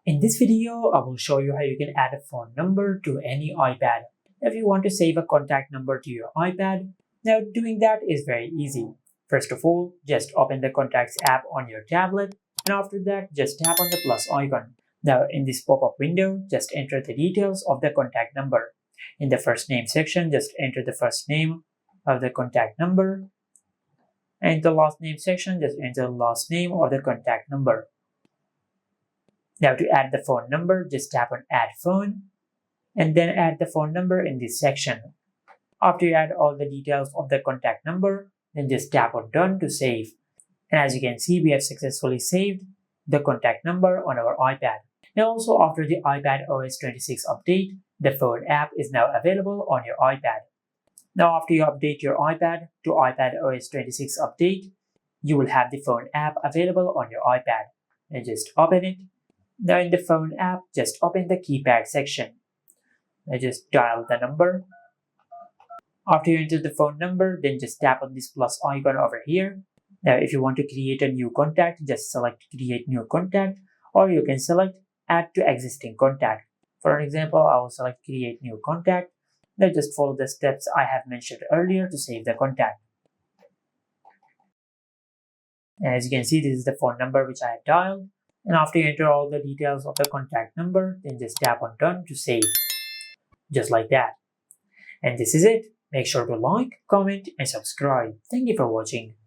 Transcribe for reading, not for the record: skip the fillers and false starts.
In this video, I will show you how you can add a phone number to any iPad. If you want to save a contact number to your iPad, now doing that is very easy. First of all, just open the Contacts app on your tablet, and after that, just tap on the plus icon. Now, in this pop-up window, just enter the details of the contact number. In the first name section, just enter the first name of the contact number, and in the last name section, just enter the last name of the contact number. Now to add the phone number, just tap on Add Phone and then add the phone number in this section. After you add all the details of the contact number, then just tap on Done to save. And as you can see, we have successfully saved the contact number on our iPad. And also after the iPadOS 26 update, the phone app is now available on your iPad. Now after you update your iPad to iPadOS 26 update, you will have the phone app available on your iPad. And just open it. Now in the phone app, just open the keypad section. Now just dial the number. After you enter the phone number, then just tap on this plus icon over here. Now if you want to create a new contact, just select Create New Contact, or you can select Add to Existing Contact. For an example, I will select Create New Contact. Now just follow the steps I have mentioned earlier to save the contact. And as you can see, this is the phone number which I have dialed. And after you enter all the details of the contact number, then just tap on Done to save. Just like that. And this is it. Make sure to like, comment, and subscribe. Thank you for watching.